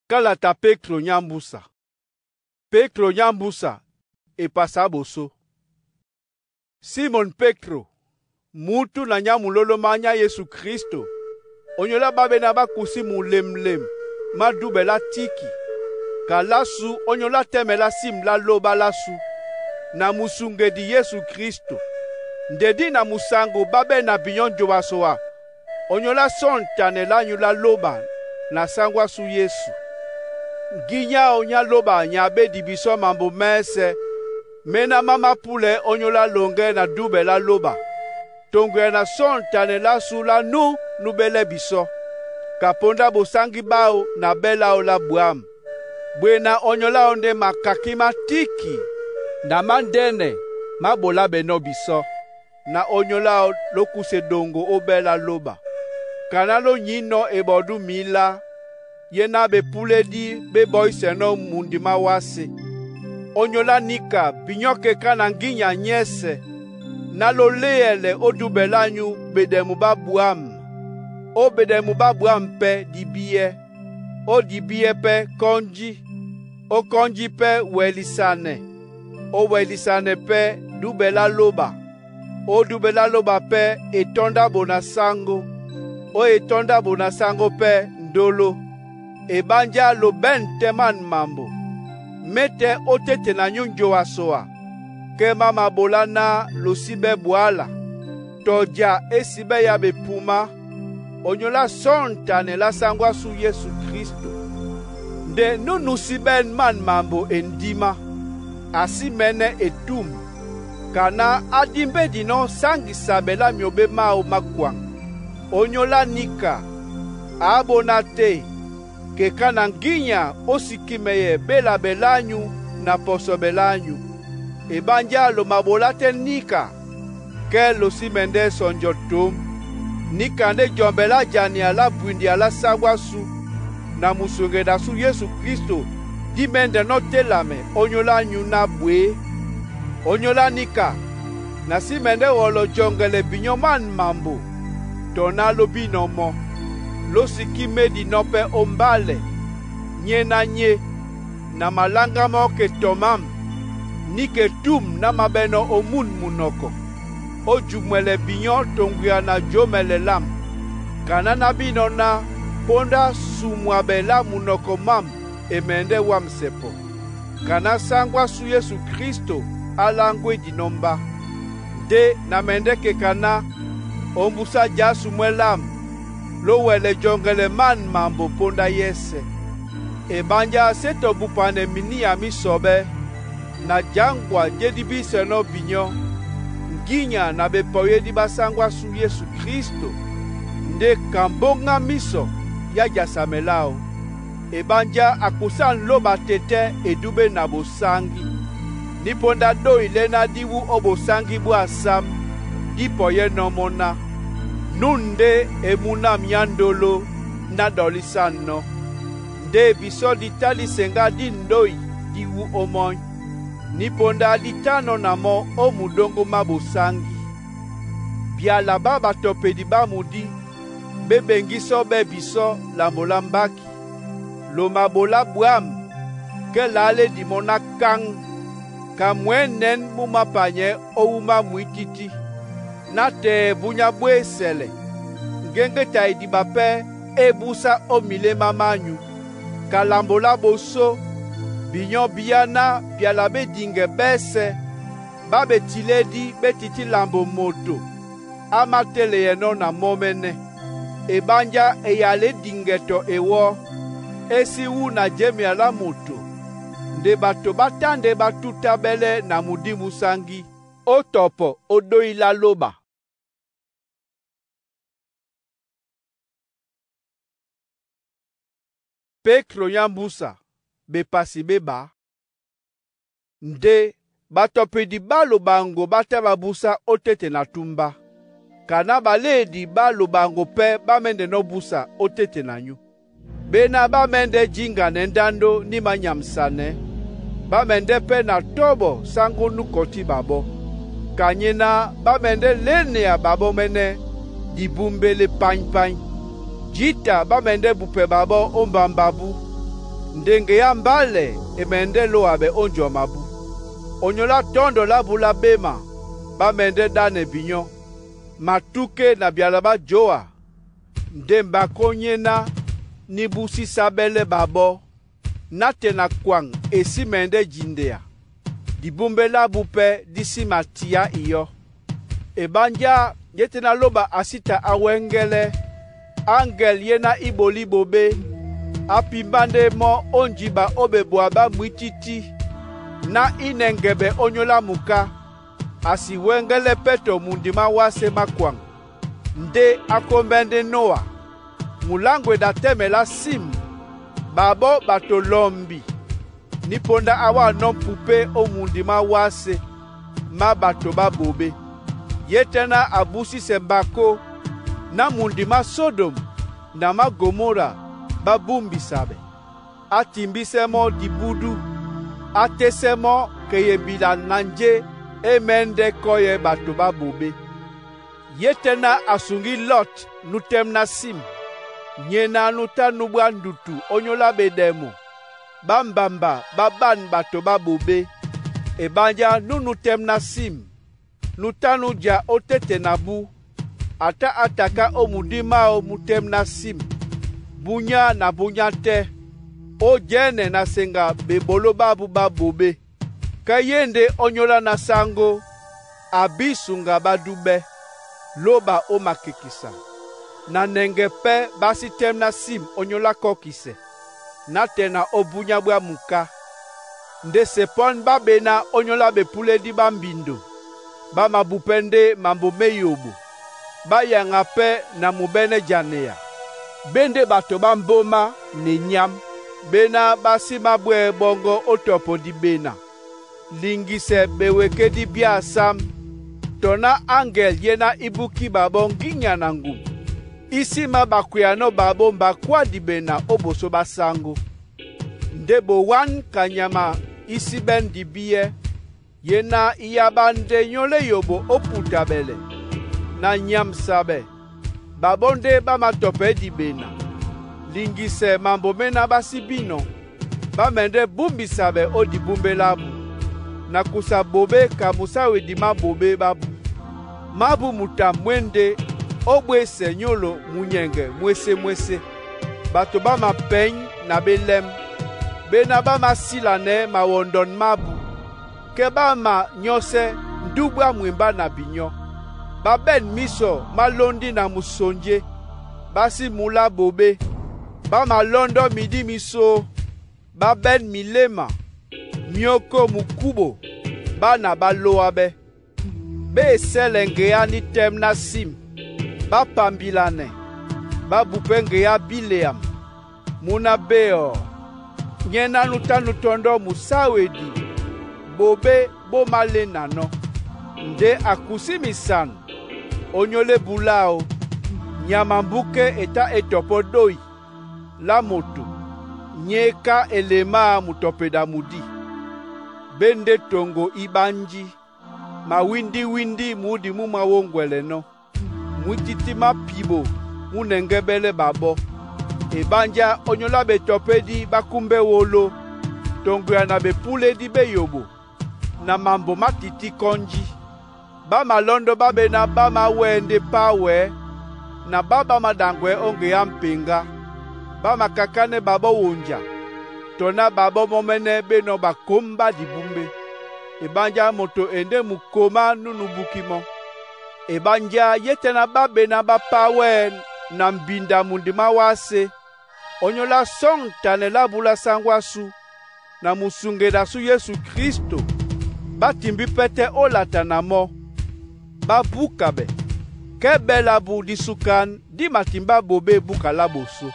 Kalata Petro Nyambusa. Petro Nyambusa e pasa boso. Simon Petro, mutu na nyamulolo manya Yesu Kristo. Onyola babe na bakusi mulemlem, madubela tiki. Kalasu onyola temela simla loba lasu. Na musunge di Yesu Kristo. Ndedi na musango babe na binyonjo wasoa. Onyola sontane la nyula loba na sangwa su Yesu. Ginya onya loba nyabe dibiso mambo mese. Mena mama pule onyola longe na dube la loba. Tongwe na sontane la sula nubele biso. Kaponda bosangi bao na bela ola buam. Bwena onyola onde makakima tiki. Na mandene mabola beno biso. Na onyola lokuse dongo obela loba. Kanalo nyino ebodu mila. Yena be pule di be boy seno mundima wase. Onyola nika binyoke kananginya nyese. Nalo leele odubelanyu bedemu babuam. O bedemu babuam pe dibiye. O dibiye pe konji. O konji pe welisane. O welisane pe dubela loba. O dubela loba pe etonda bonasango. O etonda bonasango pe ndolo. Ebanja lo ben teman mambo. Mete otete na nyunjo wasoa. Ke mama bolana lo sibe buala. Toja esibe ya bepuma. Onyola sontane la sangwa su Yesu Kristo. Nde nunu siben man mambo endima. Asimene etum. Kana adimbe dino sangi sabela myobe mao makwang. Onyola nika. Abonate. Ke kananginya osikimeye bela belanyu na poso belanyu. Ebanja lo mabolate nika. Ke lo simende sonjotum. Nika nde jombela jani ala bwindi ala sagwasu. Na musungeda su Yesu Kristo. Dimende no telame onyola nyuna bwe. Onyola nika. Na simende wolo jongele binyoman mambo. Tonalo binomo. Losiki medi nope ombale, nye na nye, na malanga moke tomam, nike tum na mabeno omun munoko. O jumele binyon tonguya na jomele lam, kanana bino na ponda sumwabela munoko mam, emende wamsepo. Kana sangwa su Yesu Kristo alangwe dinomba. De na mende ke kana, ombusa jasu mwelam, lo wele jongele man mambo ponda yese. Ebanja seto bupane mini ya misobe. Na jangwa jedibi seno binyo. Nginya na bepoye di basangwa su Yesu Kristo. Nde kambonga miso ya jasamelao. Ebanja akusan loba tete edube na bosangi. Niponda do ilena diwu obosangi bu asam. Dipoye nomona. Nunde emuna miandolo na dolisano. Nde biso ditali senga dindoi diwu omoy. Niponda ditano namo o mudongo mabosangi. Biala baba tope di bamudi. Bebengiso bebiso lambolambaki. Lo mabola buam. Ke lale di mona kang. Kamwenen mumapanye o uma muititi. Nate bunya bwe sele. Ngenge taidi bape ebusa omile mamanyu. Kalambola boso. Binyo biyana bialabe dinge bese. Babe tiledi betiti lambo moto. Amatele yeno na momene. Ebanja eyale dingeto ewo. Esi wu na jemi ala moto. Nde bato batande batuta bele na mudimu sangi. Otopo odoi la loba. Petro Nyambusa bepasi beba. Nde batope di balo bango bate babusa otete na tumba. Kana baledi balo bango pe bamende no busa otete na nyu. Bena bamende jinga nendando ni manyamsane. Bamende pe na tobo sango nukoti babo. Kanyena bamende lene ya babo mene dibumbele pany. Jita bamende bupe babo ombambabu. ndenge ya mbale emende lo abe onjo mabu. Onyola tondo la bula bema bamende dane binyo. Matuke na bialaba joa. Ndemba konyena nibusi sabele babo. Nate na kwang esi mende jindea. Dibumbe la bupe disi matia iyo. Ebanja yetena loba asita awengele. Angel yena iboli bobe. Apimbande mo onjiba obeboaba mwititi. Na inengebe onyola muka. Asiwengele peto mundima wase makwang. Nde akombende Noa. Mulangwe da temela sim. Babo batolombi. Niponda awa non pupe o mundima wase. Ma bato babobe. Yetena abusi sembako. Na mundima Sodom. Na ma Gomora. Babumbi sabe. Atimbisemo dibudu. Atesemo keyebila nanje. Emende koye bato babobe. Yetena asungi Lot nutem na sim. Nyena nuta nubwa ndutu onyola bedemo. Bambamba baban bato babobe. Ebanja nunutem na sim. Nutanu ja otete nabu. Ata ataka omudima omutem na sim. Bunya na bunya te. O jene na senga bebolo babu babobe. Kayende onyola na sango. Abisunga badube. Loba o makikisa. Na nengepe basi tem na sim onyola kokise. Na tena obunya bwa muka. Nde sepon babena onyola bepule di bambindo. Ba mabupende mambo meyobo. Ba yangape na mubene janea. Bende bato bamboma ne nyam. Bena basi mabwe bongo otopo di bena. Lingise beweke di bia sam. Tona angel yena ibuki babon ginya nangu. Isi mabakuyano babo mbakwa di bena oboso basango. Ndebo wan kanyama isi ben di biye. Yena iyabande nyole yobo oputabele. Na nyam sabe. Babonde bamatope di bena. Lingise mambo mena basi bino. Bamende bumbi sabe o di bumbe labu. Na kusa bobe kamusawe di mabobe babu. Mabu muta mwende. Obwe senyolo munyenge mwese. Bato bama peigne na belem. Bena bama silane ma wondon mabu. Ke bama nyose ndubwa mwimba na binyo. Baben miso malondi na musonje. Basi mula bobe. Bama londo midi miso. Baben milema. Mioko mukubo. Bana baloabe. Be selengea ni tem na sim. Bapambilane. Babupengea bileam. Muna beo. Nyena nutondo musawedi. Bobe bo male nano. Nde akusimisan. Onyole bulao. Nyamambuke eta etopo doi. La moto. Nyeka elema mutopeda mudi. Bende tongo ibanji. Ma windi mudi mumawongwele no. Mwititima pibo. Munengebele babo. Ebanja onyola betopedi bakumbe wolo. Tongo ya na bepule di beyobo. Na mambo matiti konji. Bama londo babe na bama wende pawe. Na baba madangwe onge ya mpinga. Bama kakane babo wonja. Tona babo momene beno bakomba di bumbe. Ebanja moto ende mukoma nunubukimo. Ebanja yetena babe na bapawe na mbinda mundima wase. Onyola song tanela bula sangwasu. Na musungeda su Yesu Kristo. Batimbi pete olata na mo. Babukabe. Kebela bu disukan di matimba bobe buka laboso.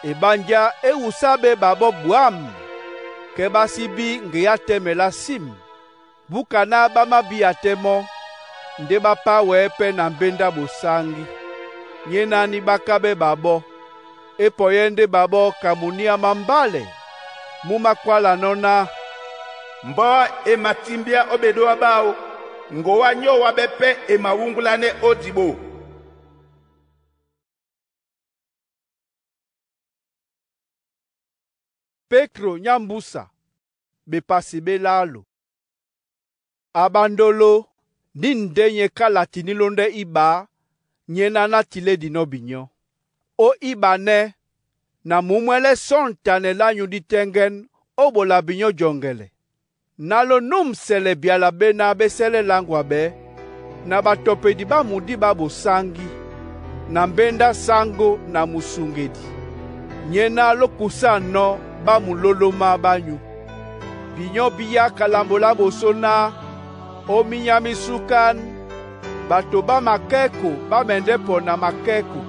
Ebanja usabe babo buam. Kebasibi ngeyatemela sim. Buka na bama biatemo. Nde bapa wepe na mbenda bosangi. Nyena ni bakabe babo. Epoyende babo kamunia mambale. Muma kwala nona. Mbo matimbia obedo abao. Ngowa nyo wabepe mawungulane odibo. Petro nyambusa bepasi belalo. Abandolo nindenye kalatini londe iba nyena na tile dino binyo. O ibane na mumwele sontane lanyu ditengen obola binyo jongele. Nalo numsele biala be na besele langwa be na batope di ba mudi ba bosangi na mbenda sango na musungedi. Nyena lokusa no ba muloloma banyu. Binyo biya kalambola bosona o minyami sukan bato ba makeko ba mendepo na makeko.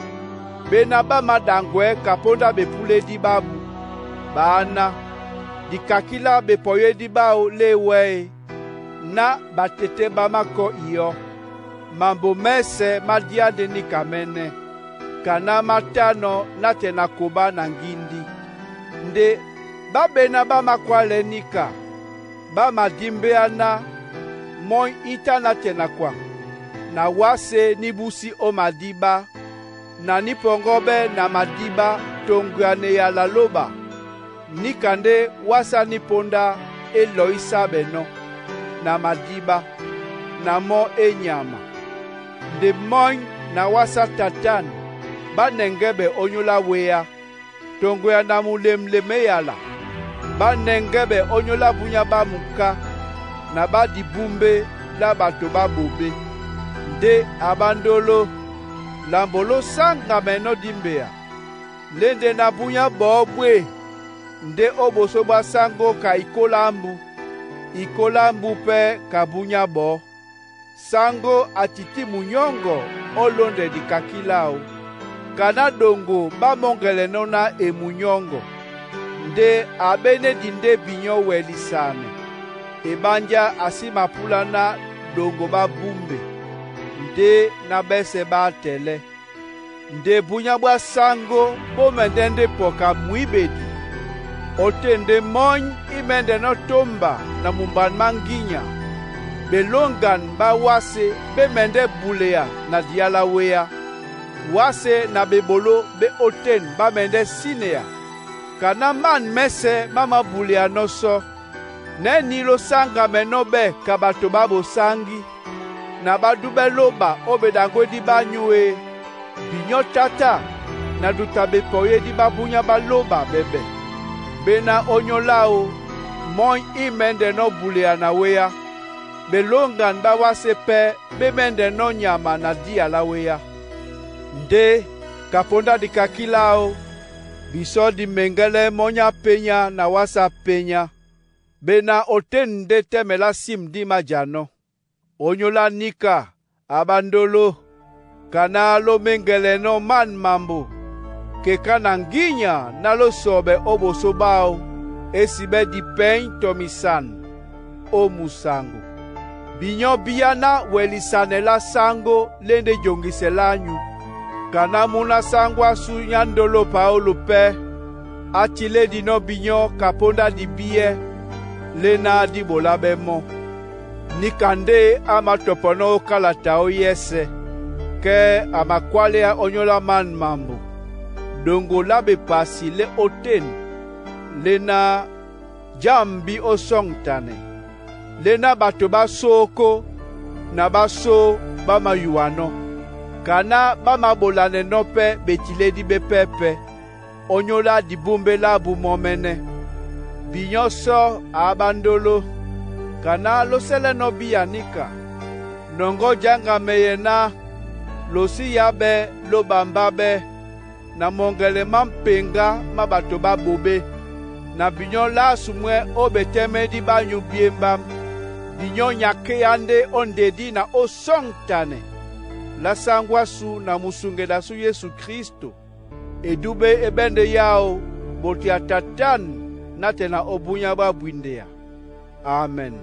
Bena ba madangwe kaponda bepule di babu. Bana dikakila bepoye di bao lewe na batete ba mako iyo. Mambo mese madiade ni kamene. Kana matano na tena koba na ngindi. Nde babena ba makwale nika. Ba madimbeana moi ita na tena kwa. Na wase nibusi o madiba. Na nipongobe na madiba tongwane ya laloba. Nikande wasa niponda eloisa beno. Na madiba. Na mo enyama. De moin na wasa tatan. Ba nengebe onyola wea. Tongwe na mulemleme yala. Ba nengebe onyola bunya ba muka. Na ba dibumbe la bato ba bobe. De abandolo. Lambolo sanga meno dimbea. Lende na bunya bobwe. Nde oboso ba sango ka ikolambu. Ikolambu pe ka bunya bo. Sango atiti munyongo olonde di kakilao. Kana dongo ba mongele nona e munyongo. Nde abene dinde binyo welisane. Ebanja asima pulana dongo ba bumbe. Nde na bese ba tele. Nde bunya bwa sango bo mendende poka muibedi. Otende mony imende no tomba na mumban manginya. Belongan ba wase be mende bulea na diala wea. Wase na bebolo be oten ba mende sinea. Kana man mese mama bulea noso. Ne nilo sanga menobe kabato babo sangi. Na badube loba obedango di banyue. Binyo tata na dutabe poye di babunya baloba bebe. Bena onyolao moy imende no bulea na wea. Belongan ba wase pe bemende no nyama na dia la wea. Nde kaponda di kakilao biso di mengele monya penya na wasa penya. Bena oten de temela sim di majano. Onyola nika abandolo kana lo mengele no man mambo. Kekana nginya na lo sobe oboso bao esibe di pen tomisan o musango. Binyo biyana welisanela sango lende jongiselanyu. Kana muna sangwa su nyandolo paolo pe. Atile di no binyo kaponda di biye. Lena di bolabe mo. Nikande ama topono kalatao yese. Ke ama kwale onyola man mambo. Dongo labe pasi le oten. Lena jambi o songtane. Lena bato ba soko na baso ba mayuano. Kana ba mabolane nope betile di bepepe. Onyola di bumbe la bu momene. Binyoso abandolo. Kana lo sele no biyanika. Nongo janga meyena. Lo si yabe lo bambabe. Na mongele mampenga mabato ba bobe. Na binyo la sumwe obeteme di banyu biembam. Binyo nyake yande ondedi na osongtane. La sangwasu na musungeda su Yesu Kristo. Edube ebende yao boti atatan natena obunya ba bwindea. Amen.